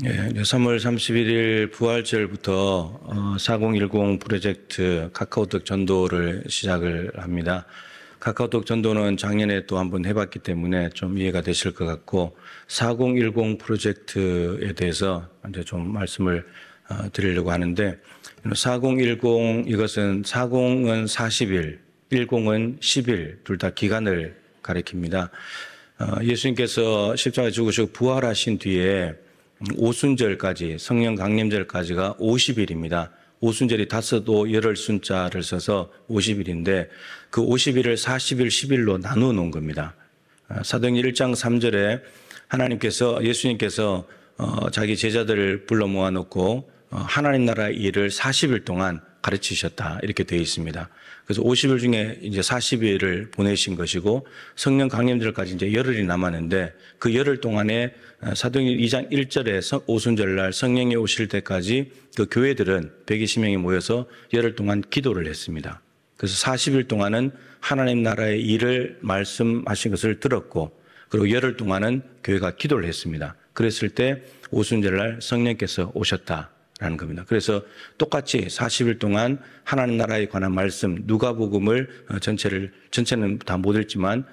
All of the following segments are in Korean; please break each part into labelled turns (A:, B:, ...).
A: 예, 3월 31일 부활절부터 4010 프로젝트 카카오톡 전도를 시작을 합니다. 카카오톡 전도는 작년에 또 한번 해봤기 때문에 좀 이해가 되실 것 같고 4010 프로젝트에 대해서 이제 좀 말씀을 드리려고 하는데 4010 이것은 40은 40일, 10은 10일 둘 다 기간을 가리킵니다. 예수님께서 십자가에 죽으시고 부활하신 뒤에 오순절까지 성령 강림절까지가 50일입니다. 오순절이 다섯오 열흘 순자를 써서 50일인데 그 50일을 40일, 10일로 나누어 놓은 겁니다. 사도행전 1장 3절에 하나님께서 예수님께서 자기 제자들을 불러 모아놓고 하나님 나라의 일을 40일 동안 가르치셨다 이렇게 되어 있습니다. 그래서 50일 중에 이제 40일을 보내신 것이고 성령 강림절까지 이제 열흘이 남았는데 그 열흘 동안에 사도행전 2장 1절에 오순절날 성령이 오실 때까지 그 교회들은 120명이 모여서 열흘 동안 기도를 했습니다. 그래서 40일 동안은 하나님 나라의 일을 말씀하신 것을 들었고 그리고 열흘 동안은 교회가 기도를 했습니다. 그랬을 때 오순절날 성령께서 오셨다. 라는 겁니다. 그래서 똑같이 40일 동안 하나님 나라에 관한 말씀 누가복음을 전체는 다 못 읽지만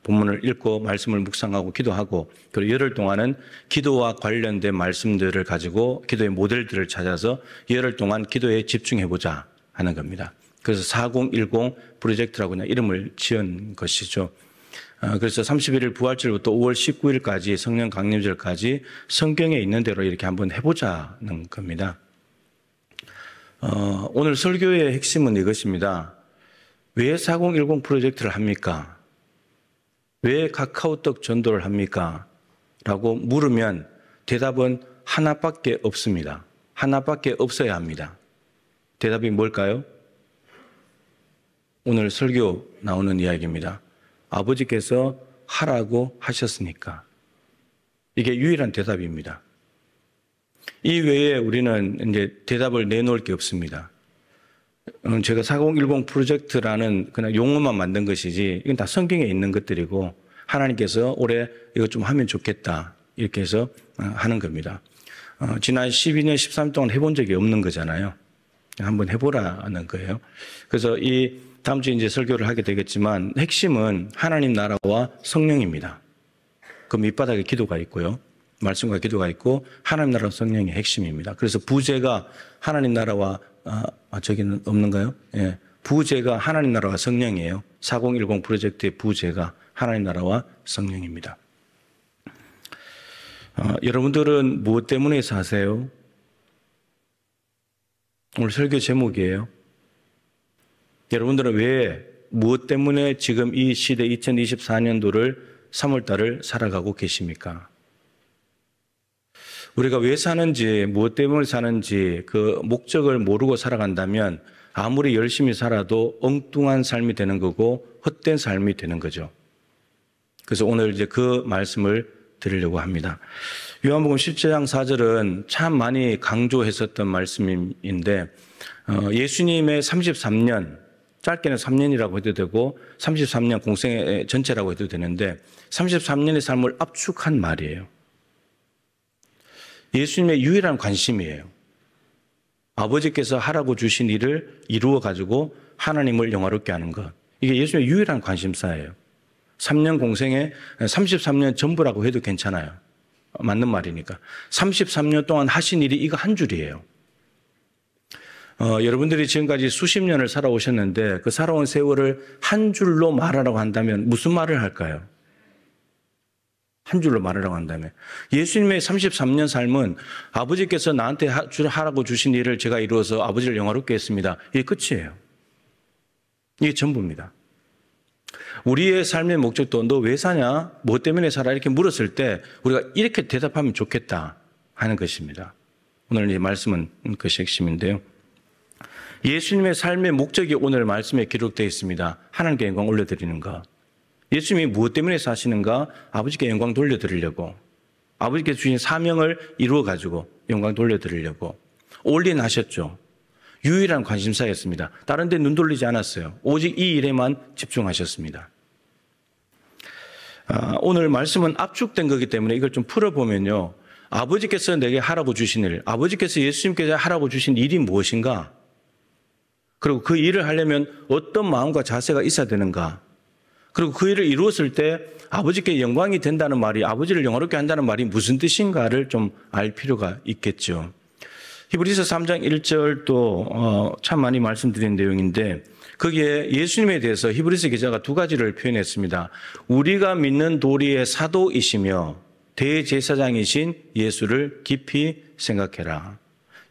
A: 본문을 읽고 말씀을 묵상하고 기도하고 그리고 열흘 동안은 기도와 관련된 말씀들을 가지고 기도의 모델들을 찾아서 열흘 동안 기도에 집중해보자 하는 겁니다. 그래서 4010 프로젝트라고 그냥 이름을 지은 것이죠. 그래서 31일 부활절부터 5월 19일까지 성령 강림절까지 성경에 있는 대로 이렇게 한번 해보자는 겁니다. 오늘 설교의 핵심은 이것입니다. 왜 4010 프로젝트를 합니까? 왜 카카오톡 전도를 합니까? 라고 물으면 대답은 하나밖에 없습니다. 하나밖에 없어야 합니다. 대답이 뭘까요? 오늘 설교 나오는 이야기입니다. 아버지께서 하라고 하셨으니까. 이게 유일한 대답입니다. 이 외에 우리는 이제 대답을 내놓을 게 없습니다. 제가 4010 프로젝트라는 그냥 용어만 만든 것이지 이건 다 성경에 있는 것들이고 하나님께서 올해 이거 좀 하면 좋겠다 이렇게 해서 하는 겁니다. 지난 12년, 13년 동안 해본 적이 없는 거잖아요. 한번 해보라는 거예요. 그래서 다음 주에 이제 설교를 하게 되겠지만 핵심은 하나님 나라와 성령입니다. 그 밑바닥에 기도가 있고요. 말씀과 기도가 있고 하나님 나라와 성령이 핵심입니다. 그래서 부제가 하나님 나라와 저기는 없는가요? 예. 부제가 하나님 나라와 성령이에요. 4010 프로젝트의 부제가 하나님 나라와 성령입니다. 여러분들은 무엇 때문에 사세요? 오늘 설교 제목이에요. 여러분들은 왜, 무엇 때문에 지금 이 시대 2024년도를 3월달을 살아가고 계십니까? 우리가 왜 사는지, 무엇 때문에 사는지 그 목적을 모르고 살아간다면 아무리 열심히 살아도 엉뚱한 삶이 되는 거고 헛된 삶이 되는 거죠. 그래서 오늘 이제 그 말씀을 드리려고 합니다. 요한복음 17장 4절은 참 많이 강조했었던 말씀인데 예수님의 33년, 짧게는 3년이라고 해도 되고 33년 공생의 전체라고 해도 되는데 33년의 삶을 압축한 말이에요. 예수님의 유일한 관심이에요. 아버지께서 하라고 주신 일을 이루어 가지고 하나님을 영화롭게 하는 것. 이게 예수님의 유일한 관심사예요. 3년 공생에 33년 전부라고 해도 괜찮아요. 맞는 말이니까. 33년 동안 하신 일이 이거 한 줄이에요. 여러분들이 지금까지 수십 년을 살아오셨는데 그 살아온 세월을 한 줄로 말하라고 한다면 무슨 말을 할까요? 한 줄로 말하라고 한다면 예수님의 33년 삶은 아버지께서 나한테 하라고 주신 일을 제가 이루어서 아버지를 영화롭게 했습니다. 이게 끝이에요. 이게 전부입니다. 우리의 삶의 목적도 너 왜 사냐? 뭐 때문에 살아? 이렇게 물었을 때 우리가 이렇게 대답하면 좋겠다 하는 것입니다. 오늘 이 말씀은 그것이 핵심인데요. 예수님의 삶의 목적이 오늘 말씀에 기록되어 있습니다. 하나님께 영광 올려드리는 것. 예수님이 무엇 때문에 사시는가? 아버지께 영광 돌려드리려고. 아버지께 주신 사명을 이루어가지고 영광 돌려드리려고. 올인하셨죠. 유일한 관심사였습니다. 다른 데 눈 돌리지 않았어요. 오직 이 일에만 집중하셨습니다. 오늘 말씀은 압축된 거기 때문에 이걸 좀 풀어보면요. 아버지께서 내게 하라고 주신 일, 아버지께서 예수님께서 하라고 주신 일이 무엇인가? 그리고 그 일을 하려면 어떤 마음과 자세가 있어야 되는가? 그리고 그 일을 이루었을 때 아버지께 영광이 된다는 말이, 아버지를 영화롭게 한다는 말이 무슨 뜻인가를 좀 알 필요가 있겠죠. 히브리서 3장 1절도 참 많이 말씀드린 내용인데 거기에 예수님에 대해서 히브리서 기자가 두 가지를 표현했습니다. 우리가 믿는 도리의 사도이시며 대제사장이신 예수를 깊이 생각해라.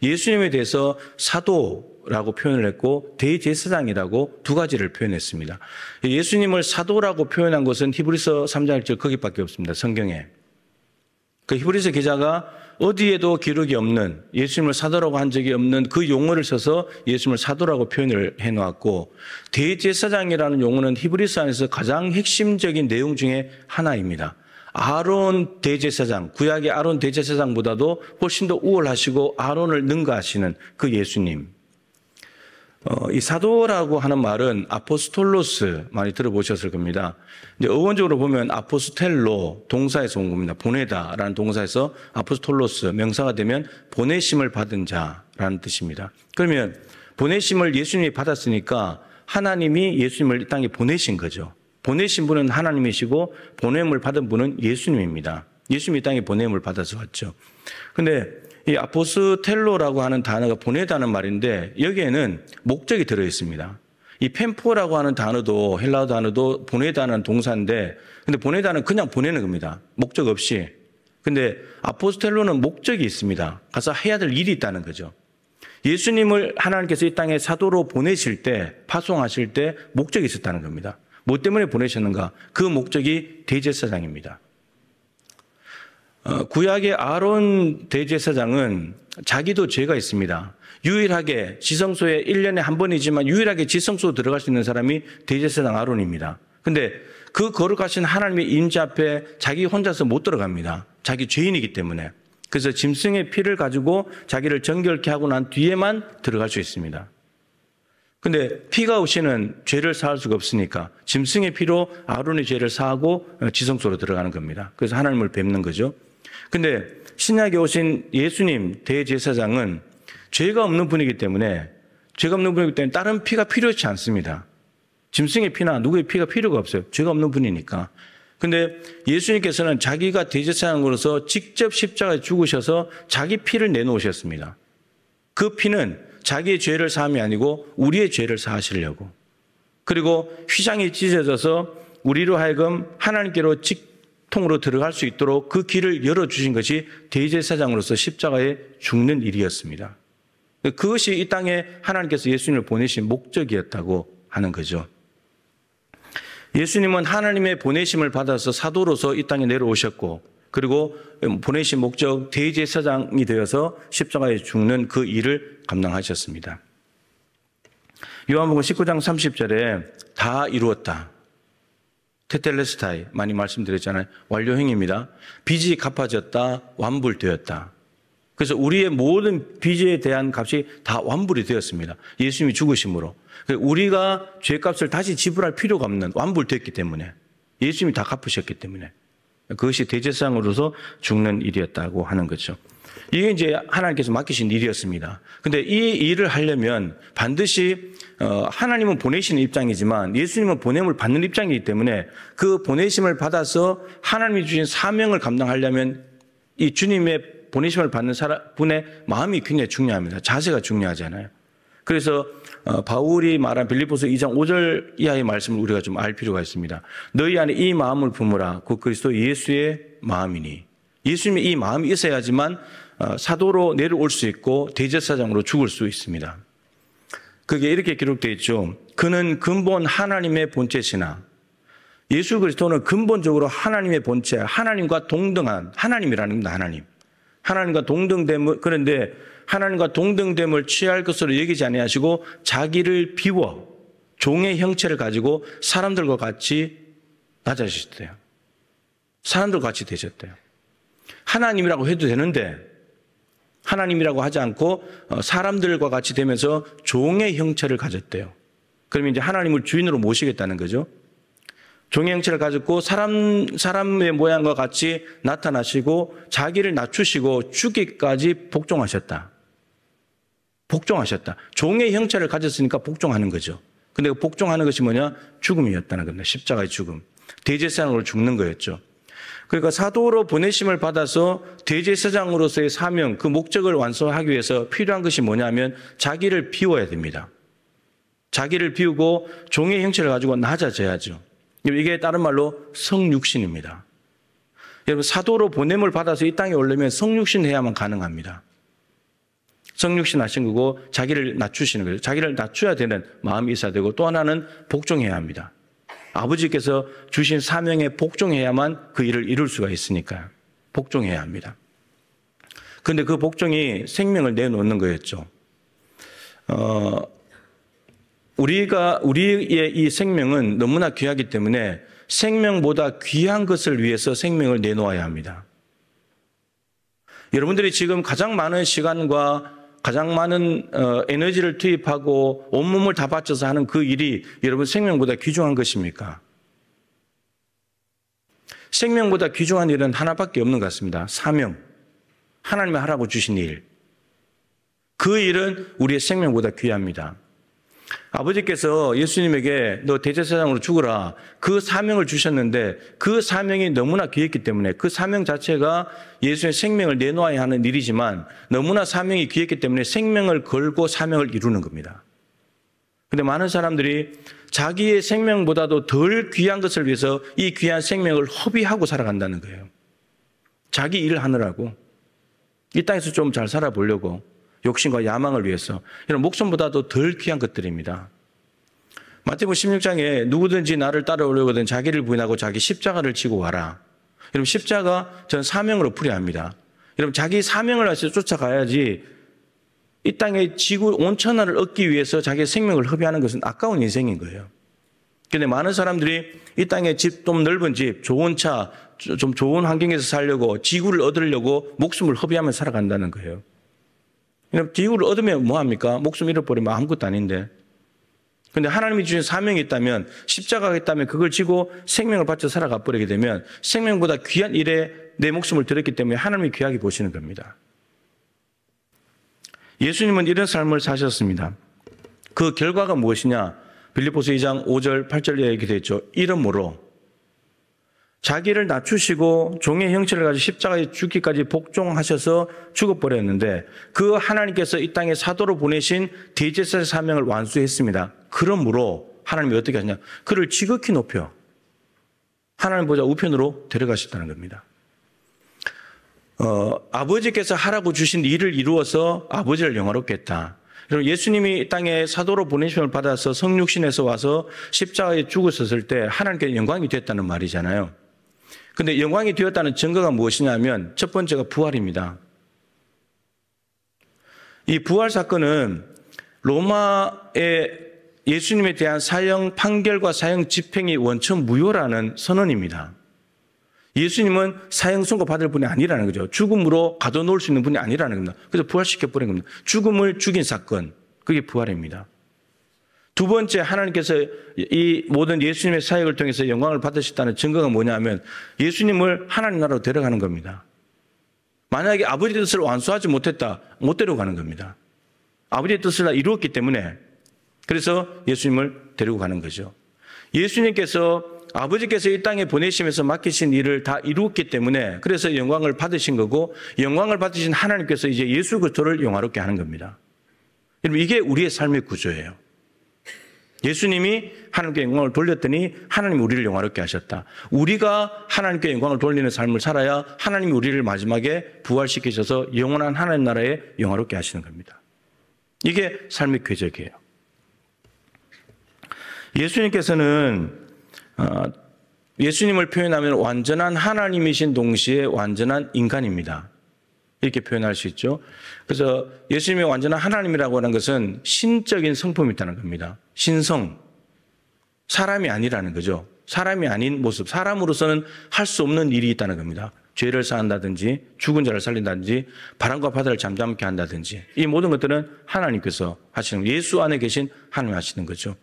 A: 예수님에 대해서 사도라고 표현을 했고 대제사장이라고 두 가지를 표현했습니다. 예수님을 사도라고 표현한 것은 히브리서 3장 1절 거기밖에 없습니다. 성경에. 그 히브리서 기자가 어디에도 기록이 없는, 예수님을 사도라고 한 적이 없는 그 용어를 써서 예수님을 사도라고 표현을 해놓았고, 대제사장이라는 용어는 히브리서 안에서 가장 핵심적인 내용 중에 하나입니다. 아론 대제사장, 구약의 아론 대제사장보다도 훨씬 더 우월하시고 아론을 능가하시는 그 예수님. 이 사도라고 하는 말은 아포스톨로스 많이 들어보셨을 겁니다. 이제 어원적으로 보면 아포스텔로 동사에서 온 겁니다. 보내다라는 동사에서 아포스톨로스 명사가 되면 보내심을 받은 자라는 뜻입니다. 그러면 보내심을 예수님이 받았으니까 하나님이 예수님을 이 땅에 보내신 거죠. 보내신 분은 하나님이시고 보냄을 받은 분은 예수님입니다. 예수님이 이 땅에 보냄을 받아서 왔죠. 근데 이 아포스텔로라고 하는 단어가 보내다는 말인데 여기에는 목적이 들어 있습니다. 이 펜포라고 하는 단어도 헬라어 단어도 보내다는 동사인데 근데 보내다는 그냥 보내는 겁니다. 목적 없이. 근데 아포스텔로는 목적이 있습니다. 가서 해야 될 일이 있다는 거죠. 예수님을 하나님께서 이 땅에 사도로 보내실 때, 파송하실 때 목적이 있었다는 겁니다. 뭐 때문에 보내셨는가? 그 목적이 대제사장입니다. 구약의 아론 대제사장은 자기도 죄가 있습니다. 유일하게 지성소에 1년에 한 번이지만 유일하게 지성소 들어갈 수 있는 사람이 대제사장 아론입니다. 근데 그 거룩하신 하나님의 임재 앞에 자기 혼자서 못 들어갑니다. 자기 죄인이기 때문에. 그래서 짐승의 피를 가지고 자기를 정결케 하고 난 뒤에만 들어갈 수 있습니다. 근데 피가 없이는 죄를 사할 수가 없으니까 짐승의 피로 아론의 죄를 사하고 지성소로 들어가는 겁니다. 그래서 하나님을 뵙는 거죠. 근데 신약에 오신 예수님 대제사장은 죄가 없는 분이기 때문에 다른 피가 필요치 않습니다. 짐승의 피나 누구의 피가 필요가 없어요. 죄가 없는 분이니까. 근데 예수님께서는 자기가 대제사장으로서 직접 십자가에 죽으셔서 자기 피를 내놓으셨습니다. 그 피는 자기의 죄를 사함이 아니고 우리의 죄를 사하시려고. 그리고 휘장이 찢어져서 우리로 하여금 하나님께로 직통으로 들어갈 수 있도록 그 길을 열어주신 것이 대제사장으로서 십자가에 죽는 일이었습니다. 그것이 이 땅에 하나님께서 예수님을 보내신 목적이었다고 하는 거죠. 예수님은 하나님의 보내심을 받아서 사도로서 이 땅에 내려오셨고 그리고 보내신 목적 대제사장이 되어서 십자가에 죽는 그 일을 감당하셨습니다. 요한복음 19장 30절에 다 이루었다. 테텔레스타이 많이 말씀드렸잖아요. 완료형입니다. 빚이 갚아졌다. 완불되었다. 그래서 우리의 모든 빚에 대한 값이 다 완불이 되었습니다. 예수님이 죽으심으로. 우리가 죄값을 다시 지불할 필요가 없는 완불됐기 때문에 예수님이 다 갚으셨기 때문에 그것이 대제사장으로서 죽는 일이었다고 하는 거죠. 이게 이제 하나님께서 맡기신 일이었습니다. 근데 이 일을 하려면 반드시 하나님은 보내시는 입장이지만 예수님은 보냄을 받는 입장이기 때문에 그 보내심을 받아서 하나님이 주신 사명을 감당하려면 이 주님의 보내심을 받는 분의 마음이 굉장히 중요합니다. 자세가 중요하잖아요. 그래서 바울이 말한 빌립보서 2장 5절 이하의 말씀을 우리가 좀 알 필요가 있습니다. 너희 안에 이 마음을 품으라. 곧 그리스도 예수의 마음이니. 예수님의 이 마음이 있어야지만 사도로 내려올 수 있고 대제사장으로 죽을 수 있습니다. 그게 이렇게 기록되어 있죠. 그는 근본 하나님의 본체시나 예수 그리스도는 근본적으로 하나님의 본체, 하나님과 동등한 하나님이라는 겁니다. 하나님과 동등됨을, 그런데 하나님과 동등됨을 취할 것으로 여기지 아니하시고 자기를 비워 종의 형체를 가지고 사람들과 같이 낮아지셨대요. 사람들과 같이 되셨대요. 하나님이라고 해도 되는데 하나님이라고 하지 않고 사람들과 같이 되면서 종의 형체를 가졌대요. 그러면 이제 하나님을 주인으로 모시겠다는 거죠. 종의 형체를 가졌고 사람의 모양과 같이 나타나시고 자기를 낮추시고 죽기까지 복종하셨다. 복종하셨다. 종의 형체를 가졌으니까 복종하는 거죠. 근데 그 복종하는 것이 뭐냐? 죽음이었다는 겁니다. 십자가의 죽음. 대제사장으로 죽는 거였죠. 그러니까 사도로 보내심을 받아서 대제사장으로서의 사명, 그 목적을 완수하기 위해서 필요한 것이 뭐냐면 자기를 비워야 됩니다. 자기를 비우고 종의 형체를 가지고 낮아져야죠. 이게 다른 말로 성육신입니다. 여러분, 사도로 보냄을 받아서 이 땅에 오려면 성육신 해야만 가능합니다. 성육신 하신 거고 자기를 낮추시는 거예요. 자기를 낮춰야 되는 마음이 있어야 되고 또 하나는 복종해야 합니다. 아버지께서 주신 사명에 복종해야만 그 일을 이룰 수가 있으니까요. 복종해야 합니다. 그런데 그 복종이 생명을 내놓는 거였죠. 우리의 이 생명은 너무나 귀하기 때문에 생명보다 귀한 것을 위해서 생명을 내놓아야 합니다. 여러분들이 지금 가장 많은 시간과 가장 많은 에너지를 투입하고 온몸을 다 바쳐서 하는 그 일이 여러분 생명보다 귀중한 것입니까? 생명보다 귀중한 일은 하나밖에 없는 것 같습니다. 사명. 하나님이 하라고 주신 일. 그 일은 우리의 생명보다 귀합니다. 아버지께서 예수님에게 너 대제사장으로 죽어라. 그 사명을 주셨는데 그 사명이 너무나 귀했기 때문에 그 사명 자체가 예수의 생명을 내놓아야 하는 일이지만 너무나 사명이 귀했기 때문에 생명을 걸고 사명을 이루는 겁니다. 그런데 많은 사람들이 자기의 생명보다도 덜 귀한 것을 위해서 이 귀한 생명을 허비하고 살아간다는 거예요. 자기 일을 하느라고 이 땅에서 좀 잘 살아보려고 욕심과 야망을 위해서 이런 목숨보다도 덜 귀한 것들입니다. 마태복음 16장에 누구든지 나를 따라오려거든 자기를 부인하고 자기 십자가를 지고 와라. 여러분 십자가 전 사명으로 풀어야 합니다. 여러분 자기 사명을 위해서 쫓아가야지 이 땅에 지구 온 천하를 얻기 위해서 자기의 생명을 허비하는 것은 아까운 인생인 거예요. 그런데 많은 사람들이 이 땅에 집, 좀 넓은 집, 좋은 차, 좀 좋은 환경에서 살려고 지구를 얻으려고 목숨을 허비하며 살아간다는 거예요. 지구를 얻으면 뭐합니까? 목숨 잃어버리면 아무것도 아닌데. 그런데 하나님이 주신 사명이 있다면 십자가가 있다면 그걸 지고 생명을 바쳐 살아가 버리게 되면 생명보다 귀한 일에 내 목숨을 들였기 때문에 하나님이 귀하게 보시는 겁니다. 예수님은 이런 삶을 사셨습니다. 그 결과가 무엇이냐? 빌립보서 2장 5절 8절에 이렇게 되어 있죠. 이러므로 자기를 낮추시고 종의 형체를 가지고 십자가에 죽기까지 복종하셔서 죽어버렸는데 그 하나님께서 이 땅에 사도로 보내신 대제사의 사명을 완수했습니다. 그러므로 하나님이 어떻게 하냐? 그를 지극히 높여 하나님보다 우편으로 데려가셨다는 겁니다. 아버지께서 하라고 주신 일을 이루어서 아버지를 영화롭게 했다. 여러분 예수님이 이 땅에 사도로 보내심을 받아서 성육신에서 와서 십자가에 죽으셨을 때 하나님께 영광이 됐다는 말이잖아요. 그런데 영광이 되었다는 증거가 무엇이냐면 첫 번째가 부활입니다. 이 부활 사건은 로마의 예수님에 대한 사형 판결과 사형 집행이 원천 무효라는 선언입니다. 예수님은 사형 선고 받을 분이 아니라는 거죠. 죽음으로 가둬놓을 수 있는 분이 아니라는 겁니다. 그래서 부활시켜버린 겁니다. 죽음을 죽인 사건, 그게 부활입니다. 두 번째, 하나님께서 이 모든 예수님의 사역을 통해서 영광을 받으셨다는 증거가 뭐냐면 예수님을 하나님 나라로 데려가는 겁니다. 만약에 아버지의 뜻을 완수하지 못했다, 못 데려가는 겁니다. 아버지의 뜻을 다 이루었기 때문에 그래서 예수님을 데리고 가는 거죠. 예수님께서 아버지께서 이 땅에 보내시면서 맡기신 일을 다 이루었기 때문에 그래서 영광을 받으신 거고 영광을 받으신 하나님께서 이제 예수 그리스도를 영화롭게 하는 겁니다. 여러분 이게 우리의 삶의 구조예요. 예수님이 하나님께 영광을 돌렸더니 하나님이 우리를 영화롭게 하셨다. 우리가 하나님께 영광을 돌리는 삶을 살아야 하나님이 우리를 마지막에 부활시키셔서 영원한 하나님 나라에 영화롭게 하시는 겁니다. 이게 삶의 궤적이에요. 예수님께서는 예수님을 표현하면 완전한 하나님이신 동시에 완전한 인간입니다. 이렇게 표현할 수 있죠. 그래서 예수님이 완전한 하나님이라고 하는 것은 신적인 성품이 있다는 겁니다. 신성. 사람이 아니라는 거죠. 사람이 아닌 모습. 사람으로서는 할 수 없는 일이 있다는 겁니다. 죄를 사한다든지 죽은 자를 살린다든지 바람과 바다를 잠잠케 한다든지 이 모든 것들은 하나님께서 하시는 거예요. 예수 안에 계신 하나님이 하시는 거죠.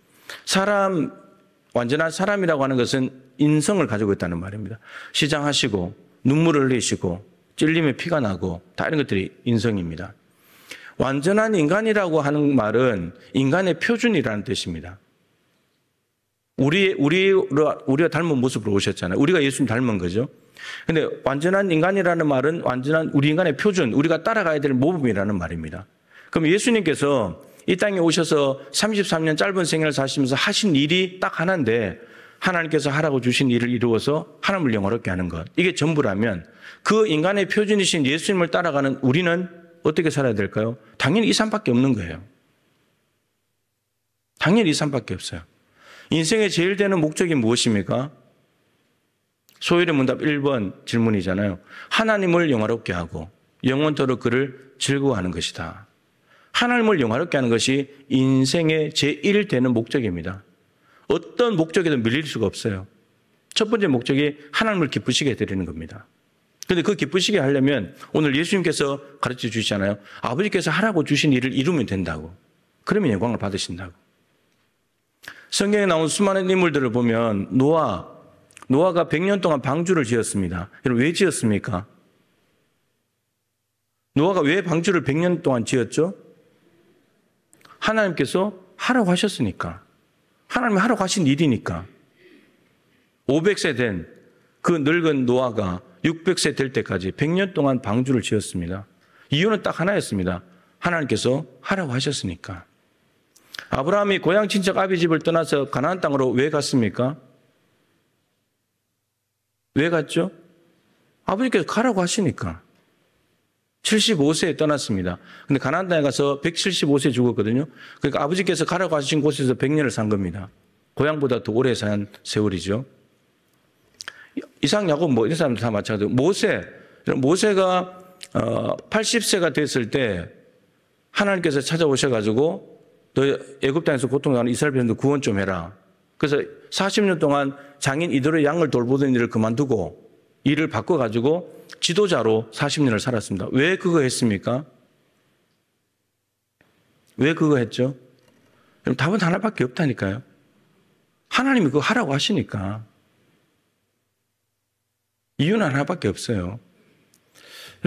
A: 완전한 사람이라고 하는 것은 인성을 가지고 있다는 말입니다. 시장하시고 눈물을 흘리시고 찔림에 피가 나고 다 이런 것들이 인성입니다. 완전한 인간이라고 하는 말은 인간의 표준이라는 뜻입니다. 우리가 닮은 모습으로 오셨잖아요. 우리가 예수님 닮은 거죠. 근데 완전한 인간이라는 말은 완전한 우리 인간의 표준, 우리가 따라가야 될 모범이라는 말입니다. 그럼 예수님께서 이 땅에 오셔서 33년 짧은 생애를 사시면서 하신 일이 딱 하나인데 하나님께서 하라고 주신 일을 이루어서 하나님을 영화롭게 하는 것. 이게 전부라면 그 인간의 표준이신 예수님을 따라가는 우리는 어떻게 살아야 될까요? 당연히 이 삶밖에 없는 거예요. 당연히 이 삶밖에 없어요. 인생의 제일 되는 목적이 무엇입니까? 소율의 문답 1번 질문이잖아요. 하나님을 영화롭게 하고 영원토록 그를 즐거워하는 것이다. 하나님을 영화롭게 하는 것이 인생의 제일 되는 목적입니다. 어떤 목적에도 밀릴 수가 없어요. 첫 번째 목적이 하나님을 기쁘시게 해드리는 겁니다. 그런데 그 기쁘시게 하려면 오늘 예수님께서 가르쳐 주시잖아요. 아버지께서 하라고 주신 일을 이루면 된다고. 그러면 영광을 받으신다고. 성경에 나온 수많은 인물들을 보면 노아가 100년 동안 방주를 지었습니다. 여러분 왜 지었습니까? 노아가 왜 방주를 100년 동안 지었죠? 하나님께서 하라고 하셨으니까. 하나님이 하라고 하신 일이니까. 500세 된 그 늙은 노아가 600세 될 때까지 100년 동안 방주를 지었습니다. 이유는 딱 하나였습니다. 하나님께서 하라고 하셨으니까. 아브라함이 고향 친척 아비 집을 떠나서 가나안 땅으로 왜 갔습니까? 왜 갔죠? 아버지께서 가라고 하시니까. 75세에 떠났습니다. 근데 가나안 땅에 가서 175세에 죽었거든요. 그러니까 아버지께서 가라고 하신 곳에서 100년을 산 겁니다. 고향보다 더 오래 산 세월이죠. 이삭, 야곱 뭐 이런 사람들 다 마찬가지고 모세가 80세가 됐을 때 하나님께서 찾아오셔가지고 너 애굽 땅에서 고통당하는 이스라엘 백성들 구원 좀 해라. 그래서 40년 동안 장인 이도의 양을 돌보던 일을 그만두고 일을 바꿔가지고 지도자로 40년을 살았습니다. 왜 그거 했습니까? 왜 그거 했죠? 답은 하나밖에 없다니까요. 하나님이 그거 하라고 하시니까. 이유는 하나밖에 없어요.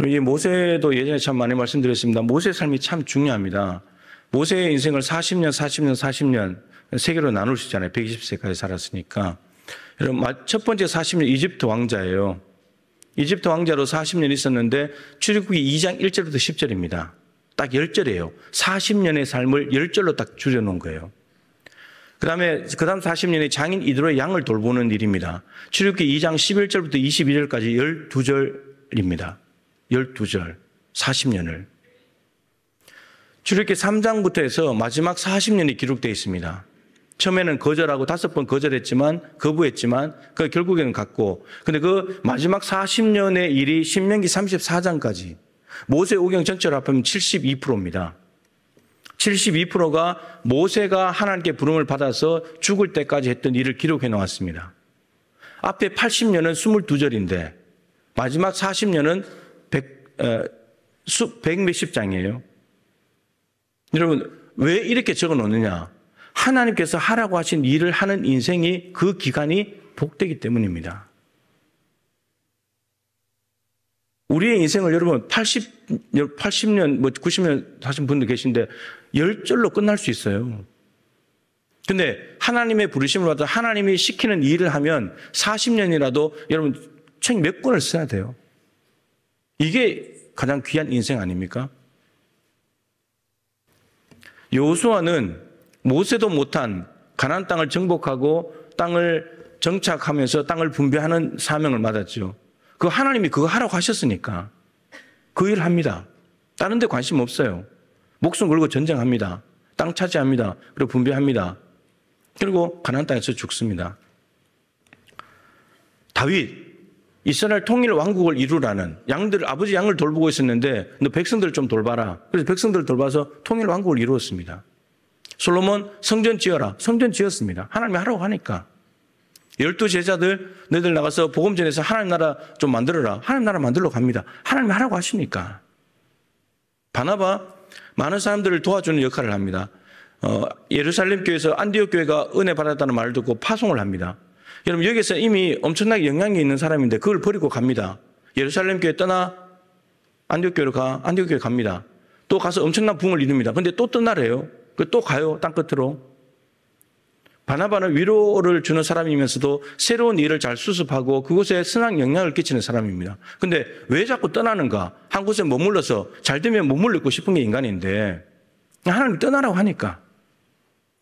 A: 이 모세도 예전에 참 많이 말씀드렸습니다. 모세의 삶이 참 중요합니다. 모세의 인생을 40년 세 개로 나눌 수 있잖아요. 120세까지 살았으니까. 여러분, 첫 번째 40년 이집트 왕자예요. 이집트 왕자로 40년 있었는데 출애굽기 2장 1절부터 10절입니다. 딱 10절이에요. 40년의 삶을 10절로 딱 줄여놓은 거예요. 그 다음 40년의 장인 이도의 양을 돌보는 일입니다. 출애굽기 2장 11절부터 22절까지 12절입니다. 12절, 40년을. 출애굽기 3장부터 해서 마지막 40년이 기록되어 있습니다. 처음에는 거절하고 5번 거절했지만, 거부했지만, 결국에는 갔고, 근데 그 마지막 40년의 일이 신명기 34장까지, 모세 오경 전체를 합하면 72%입니다. 72%가 모세가 하나님께 부름을 받아서 죽을 때까지 했던 일을 기록해 놓았습니다. 앞에 80년은 22절인데, 마지막 40년은 100 몇십 장이에요. 여러분, 왜 이렇게 적어 놓느냐? 하나님께서 하라고 하신 일을 하는 인생이 그 기간이 복되기 때문입니다. 우리의 인생을 여러분 80년, 90년 사신 분들 계신데 10절로 끝날 수 있어요. 근데 하나님의 부르심을 받아 하나님이 시키는 일을 하면 40년이라도 여러분 책 몇 권을 써야 돼요. 이게 가장 귀한 인생 아닙니까? 여호수아는 모세도 못한 가나안 땅을 정복하고 땅을 정착하면서 땅을 분배하는 사명을 받았죠. 그 하나님이 그거 하라고 하셨으니까 그 일을 합니다. 다른 데 관심 없어요. 목숨 걸고 전쟁합니다. 땅 차지합니다. 그리고 분배합니다. 그리고 가나안 땅에서 죽습니다. 다윗, 이스라엘 통일 왕국을 이루라는 아버지 양을 돌보고 있었는데 너 백성들을 좀 돌봐라. 그래서 백성들을 돌봐서 통일 왕국을 이루었습니다. 솔로몬 성전 지어라. 성전 지었습니다. 하나님이 하라고 하니까. 12 제자들 너희들 나가서 복음 전해서 하나님 나라 좀 만들어라. 하나님 나라 만들러 갑니다. 하나님이 하라고 하시니까. 바나바 많은 사람들을 도와주는 역할을 합니다. 예루살렘 교회에서 안디옥 교회가 은혜 받았다는 말을 듣고 파송을 합니다. 여러분 여기서 이미 엄청나게 영향이 있는 사람인데 그걸 버리고 갑니다. 예루살렘 교회 떠나 안디옥 교회로 가. 안디옥 교회 갑니다. 또 가서 엄청난 부흥을 이룹니다. 근데 또 떠나래요. 또 가요. 땅끝으로. 바나바는 위로를 주는 사람이면서도 새로운 일을 잘 수습하고 그곳에 선한 영향을 끼치는 사람입니다. 근데 왜 자꾸 떠나는가? 한 곳에 머물러서 잘 되면 머물러 있고 싶은 게 인간인데 하나님이 떠나라고 하니까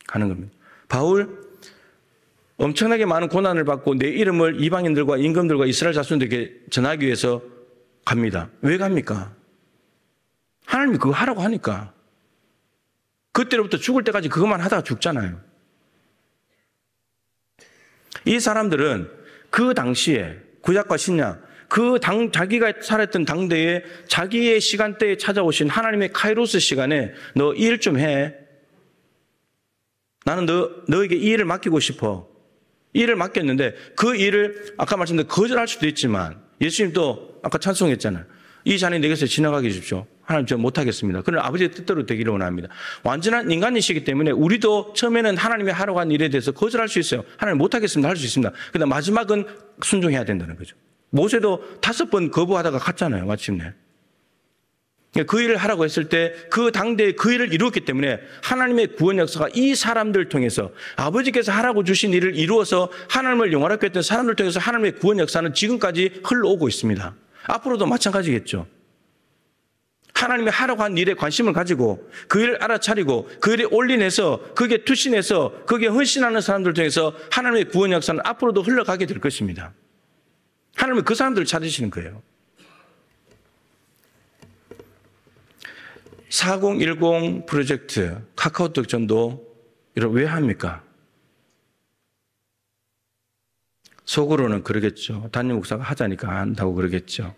A: 가는 겁니다. 바울 엄청나게 많은 고난을 받고 내 이름을 이방인들과 임금들과 이스라엘 자손들에게 전하기 위해서 갑니다. 왜 갑니까? 하나님이 그거 하라고 하니까. 그때로부터 죽을 때까지 그것만 하다가 죽잖아요. 이 사람들은 그 당시에 구약과 신약 자기가 살았던 당대에 자기의 시간대에 찾아오신 하나님의 카이로스 시간에 너 일 좀 해. 나는 너에게 이 일을 맡기고 싶어. 이 일을 맡겼는데 그 일을 아까 말씀드린 거절할 수도 있지만 예수님도 아까 찬송했잖아요. 이 잔이 내게서 지나가게 해주십시오. 하나님 저 못하겠습니다. 그러나 아버지의 뜻대로 되기를 원합니다. 완전한 인간이시기 때문에 우리도 처음에는 하나님이 하라고 한 일에 대해서 거절할 수 있어요. 하나님 못하겠습니다. 할 수 있습니다. 그러나 마지막은 순종해야 된다는 거죠. 모세도 5번 거부하다가 갔잖아요. 마침내. 그 일을 하라고 했을 때 그 당대에 그 일을 이루었기 때문에 하나님의 구원 역사가 이 사람들 통해서 아버지께서 하라고 주신 일을 이루어서 하나님을 영화롭게 했던 사람들 통해서 하나님의 구원 역사는 지금까지 흘러오고 있습니다. 앞으로도 마찬가지겠죠. 하나님이 하라고 한 일에 관심을 가지고 그 일을 알아차리고 그 일에 올인해서 거기에 투신해서 거기에 헌신하는 사람들 중에서 하나님의 구원 역사는 앞으로도 흘러가게 될 것입니다. 하나님은 그 사람들을 찾으시는 거예요. 4010 프로젝트 카카오톡 전도 왜 합니까? 속으로는 그러겠죠. 담임 목사가 하자니까 한다고 그러겠죠.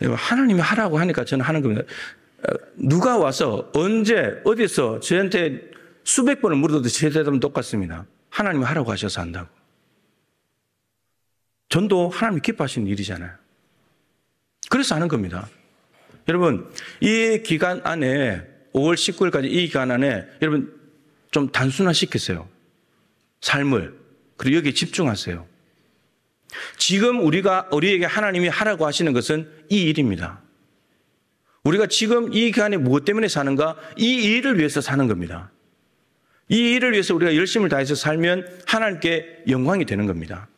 A: 하나님이 하라고 하니까 저는 하는 겁니다. 누가 와서 언제 어디서 저한테 수백 번을 물어도 제 대답은 똑같습니다. 하나님이 하라고 하셔서 한다고. 전도 하나님이 기뻐하시는 일이잖아요. 그래서 하는 겁니다. 여러분 이 기간 안에 5월 19일까지 이 기간 안에 여러분 좀 단순화시키세요. 삶을. 그리고 여기에 집중하세요. 지금 우리에게 하나님이 하라고 하시는 것은 이 일입니다. 우리가 지금 이 기간에 무엇 때문에 사는가? 이 일을 위해서 사는 겁니다. 이 일을 위해서 우리가 열심을 다해서 살면 하나님께 영광이 되는 겁니다.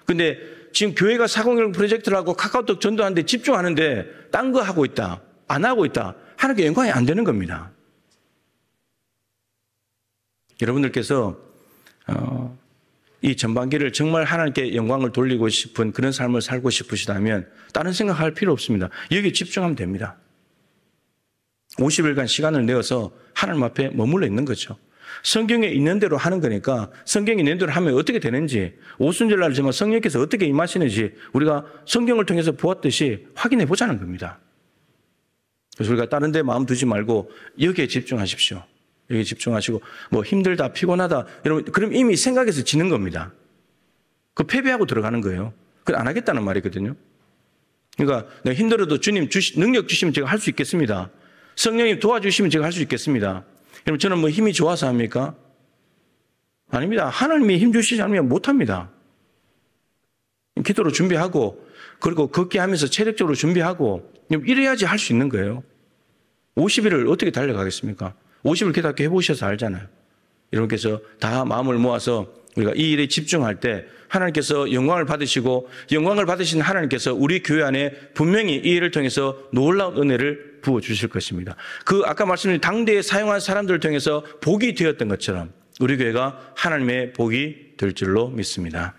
A: 근데 지금 교회가 4010 프로젝트를 하고 카카오톡 전도하는데 집중하는데 딴 거 하고 있다. 안 하고 있다. 하나님께 영광이 안 되는 겁니다. 여러분들께서 이 전반기를 정말 하나님께 영광을 돌리고 싶은 그런 삶을 살고 싶으시다면 다른 생각할 필요 없습니다. 여기에 집중하면 됩니다. 50일간 시간을 내어서 하나님 앞에 머물러 있는 거죠. 성경에 있는 대로 하는 거니까 성경에 있는 대로 하면 어떻게 되는지 오순절날 정말 성령께서 어떻게 임하시는지 우리가 성경을 통해서 보았듯이 확인해 보자는 겁니다. 그래서 우리가 다른 데 마음 두지 말고 여기에 집중하십시오. 여기에 집중하시고 뭐 힘들다 피곤하다 여러분 그럼 이미 생각에서 지는 겁니다. 그 패배하고 들어가는 거예요. 그건 안 하겠다는 말이거든요. 그러니까 내가 힘들어도 주님 능력 주시면 제가 할 수 있겠습니다. 성령님 도와주시면 제가 할 수 있겠습니다. 그럼 저는 뭐 힘이 좋아서 합니까? 아닙니다. 하나님이 힘 주시지 않으면 못합니다. 기도로 준비하고 그리고 걷기 하면서 체력적으로 준비하고 이래야지 할 수 있는 거예요. 50일을 어떻게 달려가겠습니까? 50일 기도학교 해보셔서 알잖아요. 여러분께서 다 마음을 모아서 우리가 이 일에 집중할 때 하나님께서 영광을 받으시고 영광을 받으신 하나님께서 우리 교회 안에 분명히 이 일을 통해서 놀라운 은혜를 부어주실 것입니다. 그 아까 말씀드린 당대에 사용한 사람들을 통해서 복이 되었던 것처럼 우리 교회가 하나님의 복이 될 줄로 믿습니다.